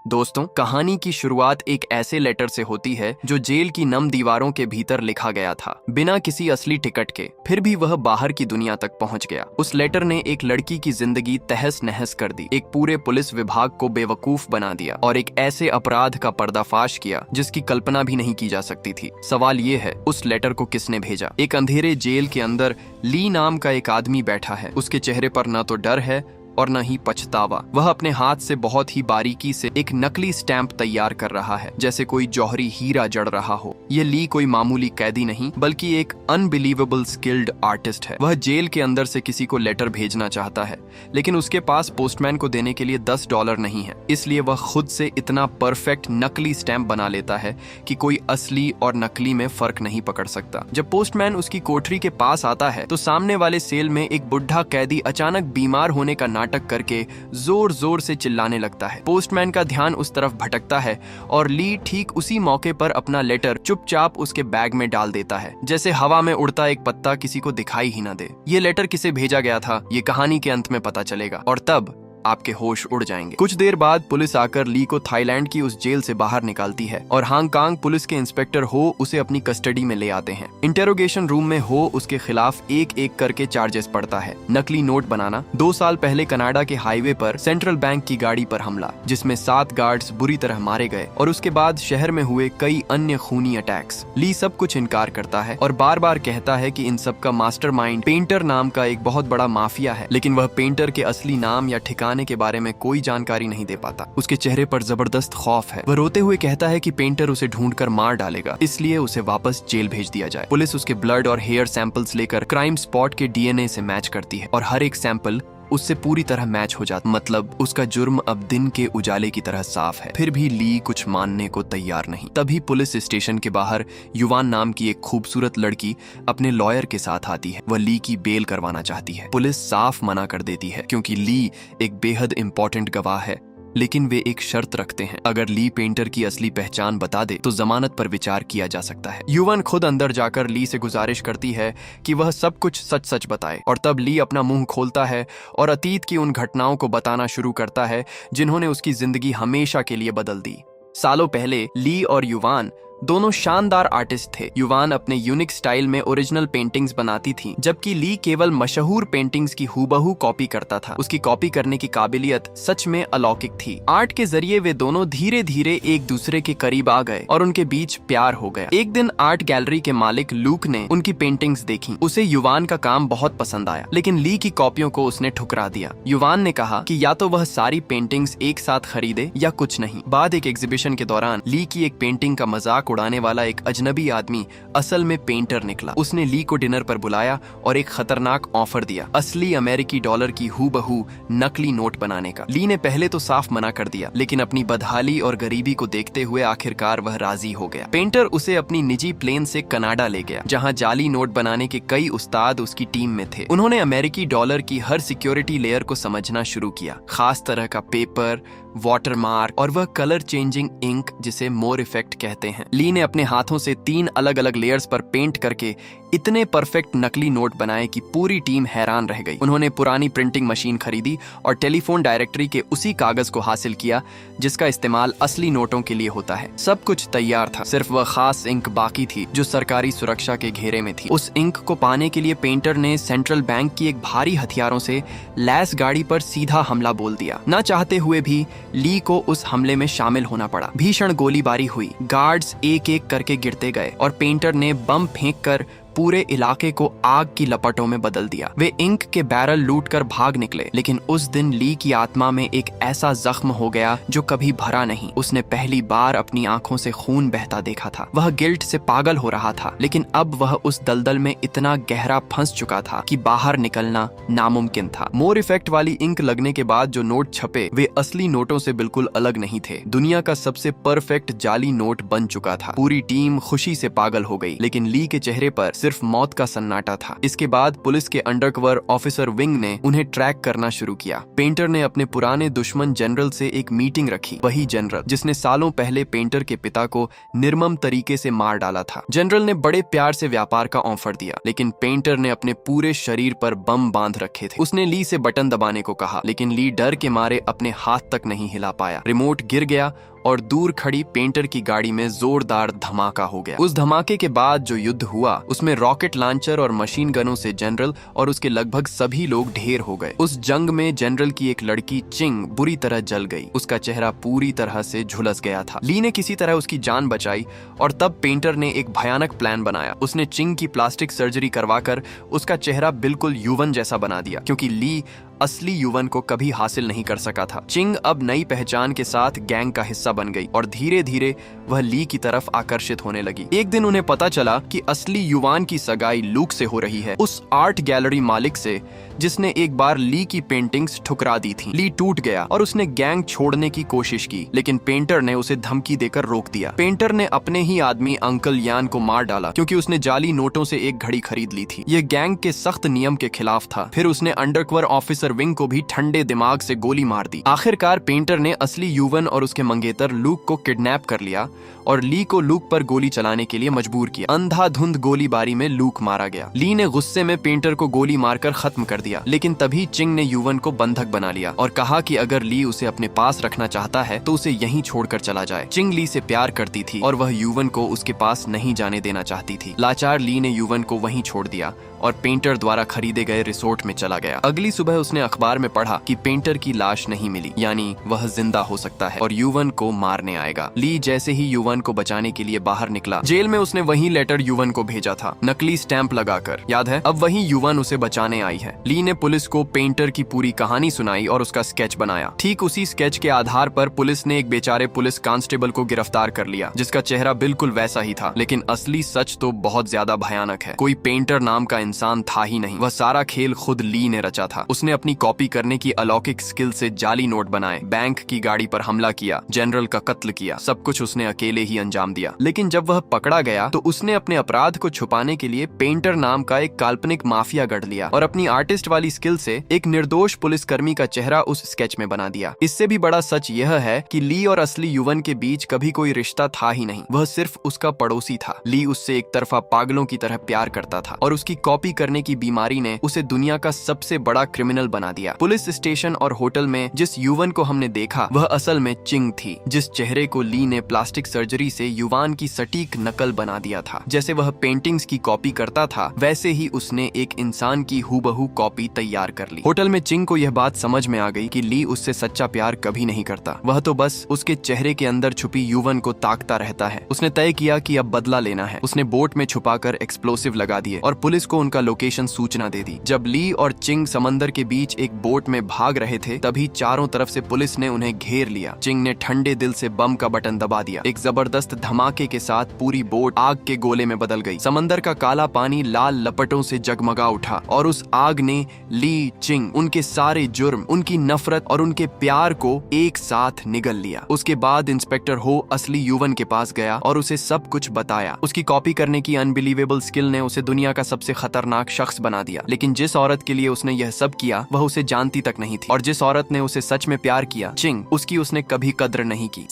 दोस्तों, कहानी की शुरुआत एक ऐसे लेटर से होती है जो जेल की नम दीवारों के भीतर लिखा गया था, बिना किसी असली टिकट के। फिर भी वह बाहर की दुनिया तक पहुंच गया। उस लेटर ने एक लड़की की जिंदगी तहस नहस कर दी, एक पूरे पुलिस विभाग को बेवकूफ बना दिया और एक ऐसे अपराध का पर्दाफाश किया जिसकी कल्पना भी नहीं की जा सकती थी। सवाल ये है, उस लेटर को किसने भेजा? एक अंधेरे जेल के अंदर ली नाम का एक आदमी बैठा है। उसके चेहरे पर न तो डर है और न ही पछतावा। वह अपने हाथ से बहुत ही बारीकी से एक नकली स्टैंप तैयार कर रहा है, जैसे कोई जौहरी हीरा जड़ रहा हो। ये ली कोई मामूली कैदी नहीं, बल्कि एक अनबिलीवेबल स्किल्ड आर्टिस्ट है। वह जेल के अंदर से किसी को लेटर भेजना चाहता है, लेकिन उसके पास पोस्टमैन को देने के लिए $10 नहीं है। इसलिए वह खुद से इतना परफेक्ट नकली स्टैंप बना लेता है कि कोई असली और नकली में फर्क नहीं पकड़ सकता। जब पोस्टमैन उसकी कोठरी के पास आता है तो सामने वाले सेल में एक बुढ़ा कैदी अचानक बीमार होने का नाटक करके जोर जोर से चिल्लाने लगता है। पोस्टमैन का ध्यान उस तरफ भटकता है और ली ठीक उसी मौके पर अपना लेटर चुपचाप उसके बैग में डाल देता है, जैसे हवा में उड़ता एक पत्ता किसी को दिखाई ही न दे। ये लेटर किसे भेजा गया था, ये कहानी के अंत में पता चलेगा और तब आपके होश उड़ जाएंगे। कुछ देर बाद पुलिस आकर ली को थाईलैंड की उस जेल से बाहर निकालती है और हांगकांग पुलिस के इंस्पेक्टर हो उसे अपनी कस्टडी में ले आते हैं। इंटेरोगेशन रूम में हो उसके खिलाफ एक एक करके चार्जेस पड़ता है। नकली नोट बनाना, 2 साल पहले कनाडा के हाईवे पर सेंट्रल बैंक की गाड़ी पर हमला जिसमें 7 गार्ड्स बुरी तरह मारे गए और उसके बाद शहर में हुए कई अन्य खूनी अटैक्स। ली सब कुछ इनकार करता है और बार बार कहता है कि इन सब का मास्टरमाइंड पेंटर नाम का एक बहुत बड़ा माफिया है, लेकिन वह पेंटर के असली नाम या ठिकाने के बारे में कोई जानकारी नहीं दे पाता। उसके चेहरे पर जबरदस्त खौफ है। वह रोते हुए कहता है कि पेंटर उसे ढूंढकर मार डालेगा, इसलिए उसे वापस जेल भेज दिया जाए। पुलिस उसके ब्लड और हेयर सैंपल्स लेकर क्राइम स्पॉट के डीएनए से मैच करती है और हर एक सैंपल उससे पूरी तरह मैच हो जाता। मतलब उसका जुर्म अब दिन के उजाले की तरह साफ है। फिर भी ली कुछ मानने को तैयार नहीं। तभी पुलिस स्टेशन के बाहर युवान नाम की एक खूबसूरत लड़की अपने लॉयर के साथ आती है। वह ली की बेल करवाना चाहती है। पुलिस साफ मना कर देती है क्योंकि ली एक बेहद इंपॉर्टेंट गवाह है, लेकिन वे एक शर्त रखते हैं, अगर ली पेंटर की असली पहचान बता दे तो जमानत पर विचार किया जा सकता है। युवन खुद अंदर जाकर ली से गुजारिश करती है कि वह सब कुछ सच सच बताए और तब ली अपना मुंह खोलता है और अतीत की उन घटनाओं को बताना शुरू करता है जिन्होंने उसकी जिंदगी हमेशा के लिए बदल दी। सालों पहले ली और युवान दोनों शानदार आर्टिस्ट थे। युवान अपने यूनिक स्टाइल में ओरिजिनल पेंटिंग्स बनाती थी, जबकि ली केवल मशहूर पेंटिंग्स की हूबहू कॉपी करता था। उसकी कॉपी करने की काबिलियत सच में अलौकिक थी। आर्ट के जरिए वे दोनों धीरे धीरे एक दूसरे के करीब आ गए और उनके बीच प्यार हो गया। एक दिन आर्ट गैलरी के मालिक लूक ने उनकी पेंटिंग्स देखी। उसे युवान का काम बहुत पसंद आया, लेकिन ली की कॉपियों को उसने ठुकरा दिया। युवान ने कहा कि या तो वह सारी पेंटिंग्स एक साथ खरीदे या कुछ नहीं। बाद एक एग्जीबिशन के दौरान ली की एक पेंटिंग का मजाक उड़ाने वाला एक अजनबी आदमी असल में पेंटर निकला। उसने ली को डिनर पर बुलाया और एक खतरनाक ऑफर दिया, असली अमेरिकी डॉलर की हूबहू नकली नोट बनाने का। ली ने पहले तो साफ मना कर दिया, लेकिन अपनी बदहाली और गरीबी को देखते हुए आखिरकार वह राजी हो गया। पेंटर उसे अपनी निजी प्लेन से कनाडा ले गया, जहां जाली नोट बनाने के कई उस्ताद उसकी टीम में थे। उन्होंने अमेरिकी डॉलर की हर सिक्योरिटी लेयर को समझना शुरू किया, खास तरह का पेपर, वाटरमार्क और वह कलर चेंजिंग इंक जिसे मोर इफेक्ट कहते हैं। ली ने अपने हाथों से 3 अलग अलग लेयर्स पर पेंट करके इतने परफेक्ट नकली नोट बनाए कि पूरी टीम हैरान रह गई। उन्होंने पुरानी प्रिंटिंग मशीन खरीदी और टेलीफोन डायरेक्टरी के उसी कागज को हासिल किया जिसका इस्तेमाल असली नोटों के लिए होता है। सब कुछ तैयार था, सिर्फ वह खास इंक बाकी थी जो सरकारी सुरक्षा के घेरे में थी। उस इंक को पाने के लिए पेंटर ने सेंट्रल बैंक की एक भारी हथियारों से लैस गाड़ी पर सीधा हमला बोल दिया। न चाहते हुए भी ली को उस हमले में शामिल होना पड़ा। भीषण गोलीबारी हुई, गार्ड्स एक एक करके गिरते गए और पेंटर ने बम फेंककर पूरे इलाके को आग की लपटों में बदल दिया। वे इंक के बैरल लूटकर भाग निकले, लेकिन उस दिन ली की आत्मा में एक ऐसा जख्म हो गया जो कभी भरा नहीं। उसने पहली बार अपनी आंखों से खून बहता देखा था। वह गिल्ट से पागल हो रहा था, लेकिन अब वह उस दलदल में इतना गहरा फंस चुका था कि बाहर निकलना नामुमकिन था। मोर इफेक्ट वाली इंक लगने के बाद जो नोट छपे वे असली नोटों से बिल्कुल अलग नहीं थे। दुनिया का सबसे परफेक्ट जाली नोट बन चुका था। पूरी टीम खुशी से पागल हो गई, लेकिन ली के चेहरे पर सिर्फ मौत का सन्नाटा था। इसके बाद पुलिस के अंडरकवर ऑफिसर विंग ने उन्हें ट्रैक करना शुरू किया। पेंटर ने अपने पुराने दुश्मन जनरल से एक मीटिंग रखी, वही जनरल जिसने सालों पहले पेंटर के पिता को निर्मम तरीके से मार डाला था। जनरल ने बड़े प्यार से व्यापार का ऑफर दिया, लेकिन पेंटर ने अपने पूरे शरीर पर बम बांध रखे थे। उसने ली से बटन दबाने को कहा, लेकिन ली डर के मारे अपने हाथ तक नहीं हिला पाया। रिमोट गिर गया और दूर खड़ी पेंटर की गाड़ी में जोरदार धमाका हो गया। उस धमाके के बाद जो युद्ध हुआ उसमें रॉकेट लॉन्चर और मशीन गनों से जनरल और उसके लगभग सभी लोग ढेर हो गए। उस जंग में जनरल की एक लड़की चिंग बुरी तरह जल गई। उसका चेहरा पूरी तरह से झुलस गया था। ली ने किसी तरह उसकी जान बचाई और तब पेंटर ने एक भयानक प्लान बनाया। उसने चिंग की प्लास्टिक सर्जरी करवाकर उसका चेहरा बिल्कुल युवन जैसा बना दिया, क्योंकि ली असली युवन को कभी हासिल नहीं कर सका था। चिंग अब नई पहचान के साथ गैंग का हिस्सा बन गई और धीरे धीरे वह ली की तरफ आकर्षित होने लगी। एक दिन उन्हें पता चला कि असली युवान की सगाई लूक से हो रही है, उस आर्ट गैलरी मालिक से जिसने एक बार ली की पेंटिंग्स ठुकरा दी थी। ली टूट गया और उसने गैंग छोड़ने की कोशिश की, लेकिन पेंटर ने उसे धमकी देकर रोक दिया। पेंटर ने अपने ही आदमी अंकल यान को मार डाला, क्योंकि उसने जाली नोटों से एक घड़ी खरीद ली थी। यह गैंग के सख्त नियम के खिलाफ था। फिर उसने अंडरकवर ऑफिसर विंग को भी ठंडे दिमाग से गोली मार दी। आखिरकार पेंटर ने असली युवन और उसके मंगेतर लूक को किडनैप कर लिया और ली को लूक पर गोली चलाने के लिए मजबूर किया। अंधाधुंध गोलीबारी में लूक मारा गया। ली ने गुस्से में पेंटर को गोली मारकर खत्म कर दिया, लेकिन तभी चिंग ने युवन को बंधक बना लिया और कहा कि अगर ली उसे अपने पास रखना चाहता है तो उसे यहीं छोड़कर चला जाए। चिंग ली से प्यार करती थी और वह युवन को उसके पास नहीं जाने देना चाहती थी। लाचार ली ने युवन को वहीं छोड़ दिया और पेंटर द्वारा खरीदे गए रिसोर्ट में चला गया। अगली सुबह उसने अखबार में पढ़ा कि पेंटर की लाश नहीं मिली, यानी वह जिंदा हो सकता है और युवन को मारने आएगा। ली जैसे ही युवन को बचाने के लिए बाहर निकला, जेल में उसने वही लेटर युवन को भेजा था, नकली स्टैंप लगाकर, याद है? अब वही युवन उसे बचाने आई है। ली ने पुलिस को पेंटर की पूरी कहानी सुनाई और उसका स्केच बनाया। ठीक उसी स्केच के आधार पर पुलिस ने एक बेचारे पुलिस कांस्टेबल को गिरफ्तार कर लिया, जिसका चेहरा बिल्कुल वैसा ही था, लेकिन असली सच तो बहुत ज्यादा भयानक है। कोई पेंटर नाम का इंसान था ही नहीं। वह सारा खेल खुद ली ने रचा था। उसने अपनी कॉपी करने की अलौकिक स्किल से जाली नोट बनाए, बैंक की गाड़ी पर हमला किया, जनरल का कत्ल किया। सब कुछ उसने अकेले ही अंजाम दिया। लेकिन जब वह पकड़ा गया तो उसने अपने अपराध को छुपाने के लिए पेंटर नाम का एक काल्पनिक माफिया गढ़ लिया और अपनी आर्टिस्ट वाली स्किल से एक निर्दोष पुलिसकर्मी का चेहरा उस स्केच में बना दिया। इससे भी बड़ा सच यह है कि ली और असली युवन के बीच कभी कोई रिश्ता था ही नहीं। वह सिर्फ उसका पड़ोसी था। ली उससे एक तरफा पागलों की तरह प्यार करता था और उसकी कॉपी करने की बीमारी ने उसे दुनिया का सबसे बड़ा क्रिमिनल बना दिया। पुलिस स्टेशन और होटल में जिस युवन को हमने देखा वह असल में चिंग थी, जिस चेहरे को ली ने प्लास्टिक सर्जरी से युवान की सटीक नकल बना दिया था। जैसे वह पेंटिंग्स की कॉपी करता था, वैसे ही उसने एक इंसान की हूबहू कॉपी तैयार कर ली। होटल में चिंग को यह बात समझ में आ गई कि ली उससे सच्चा प्यार कभी नहीं करता। वह तो बस उसके चेहरे के अंदर छुपी युवन को ताकता रहता है। उसने तय किया कि अब बदला लेना है। उसने बोट में छुपाकर एक्सप्लोसिव लगा दिए और पुलिस को उनका लोकेशन सूचना दे दी। जब ली और चिंग समंदर के बीच एक बोट में भाग रहे थे, तभी चारों तरफ से पुलिस ने उन्हें घेर लिया। चिंग ने ठंडे दिल से बम का बटन दबा दिया। एक जबरदस्त धमाके के साथ पूरी बोट आग के गोले में बदल गई। समंदर का काला पानी लाल लपटों से जगमगा उठा और उस आग ने ली, चिंग, उनके सारे जुर्म, उनकी नफरत और उनके प्यार को एक साथ निगल लिया। उसके बाद इंस्पेक्टर हो असली युवन के पास गया और उसे सब कुछ बताया। उसकी कॉपी करने की अनबिलीवेबल स्किल ने उसे दुनिया का सबसे खतरनाक शख्स बना दिया। लेकिन जिस औरत के लिए उसने यह सब किया वह उसे जानती तक नहीं थी, और जिस औरत ने उसे सच में प्यार किया, चिंग, उसकी उसने कभी कद्र नहीं की।